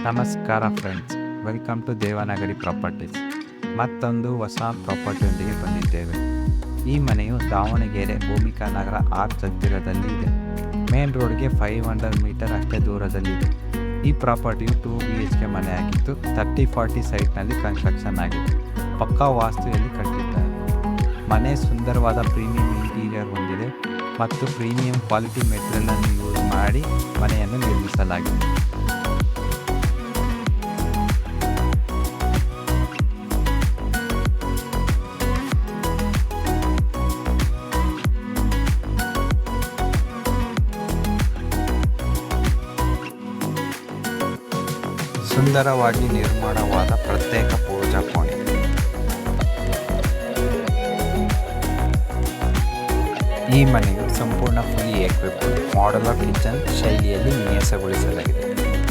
ನಮಸ್ಕಾರ friends, welcome to Devanagari properties. ಮತ್ತೊಂದು ಹೊಸ ಪ್ರಾಪರ್ಟಿಯೊಂದಿಗೆ ಬಂದಿದ್ದೇವೆ. ಈ ಮನೆಯು ದಾವಣಗೆರೆ ಭೂಮಿಕಾ ನಗರ ಆರ್ಚ್ ಹತ್ತಿರದಲ್ಲಿ ಇದೆ. ಮೇನ್ ರೋಡ್ಗೆ 500 ಮೀಟರ್ ಅಷ್ಟೇ ದೂರದಲ್ಲಿದೆ. ಈ ಪ್ರಾಪರ್ಟಿಯು 2 BHK ಮನೆಯಾಗಿದ್ದು 30-40 ಸೈಟ್ನಲ್ಲಿ ಕನ್ಸ್ಟ್ರಕ್ಷನ್ ಆಗಿದೆ. ಪಕ್ಕಾ ವಾಸ್ತುವಿನಲ್ಲಿ ಕಟ್ಟಿದ್ದಾರೆ. ಮನೆ ಸುಂದರವಾದ ಪ್ರೀಮಿಯಂ ಇಂಟೀರಿಯರ್ ಹೊಂದಿದೆ ಮತ್ತು ಪ್ರೀಮಿಯಂ ಕ್ವಾಲಿಟಿ ಮೆಟೀರಿಯಲ್ ಅನ್ನು ಯೂಸ್ ಮಾಡಿ ಮನೆಯನ್ನು ನಿರ್ಮಿಸಲಾಗಿದೆ. ಸುಂದರವಾಗಿ ನಿರ್ಮಾಣವಾದ ಪ್ರತ್ಯೇಕ ಪೂಜಾ ಕೋಣೆ. ಈ ಮನೆಯು ಸಂಪೂರ್ಣ ಫುಲ್ಲಿ ಎಕ್ವಿಪ್ಡ್ ಮಾಡ್ಯುಲರ್ ಕಿಚನ್ ಶೈಲಿಯಲ್ಲಿ ವಿನ್ಯಾಸಗೊಳಿಸಲಾಗಿದೆ.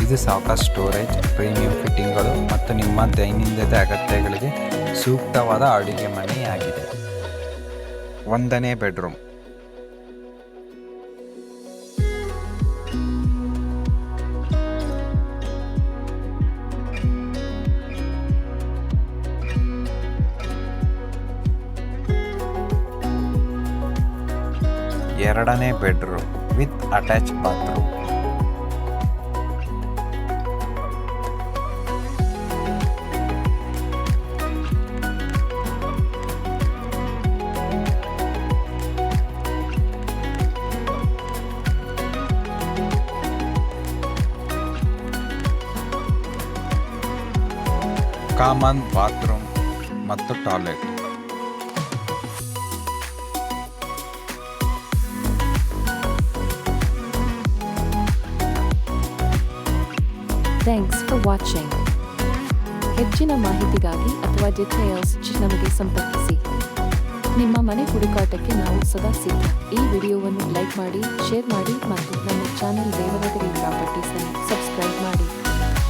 ಇದು ಸಾಕಷ್ಟು ಸ್ಟೋರೇಜ್, ಪ್ರೀಮಿಯಂ ಫಿಟ್ಟಿಂಗ್ಗಳು ಮತ್ತು ನಿಮ್ಮ ದೈನಂದಿನ ಅಗತ್ಯಗಳಿಗೆ ಸೂಕ್ತವಾದ ಅಡುಗೆ ಮನೆಯಾಗಿದೆ. 1ನೇ ಬೆಡ್ರೂಮ್. ಎರಡನೇ bedroom with attach bathroom. Common bathroom ಮತ್ತು ಟಾಯ್ಲೆಟ್. Thanks for watching. ಹೆಚ್ಚಿನ ಮಾಹಿತಿಗಾಗಿ ಅಥವಾ ಡಿಟೇಲ್ಸ್ ನಮಗೆ ಸಂಪರ್ಕಿಸಿ. ನಿಮ್ಮ ಮನೆ ಹುಡುಕಾಟಕ್ಕೆ ನಾವು ಸದಾ ಸಿದ್ಧ. ಈ ವಿಡಿಯೋವನ್ನು ಲೈಕ್ ಮಾಡಿ, ಶೇರ್ ಮಾಡಿ ಮತ್ತು ನಮ್ಮ ಚಾನೆಲ್ ದೇವನಗರಿ ಪ್ರಾಪರ್ಟೀಸ್ ಅನ್ನು ಸಬ್ಸ್ಕ್ರೈಬ್ ಮಾಡಿ.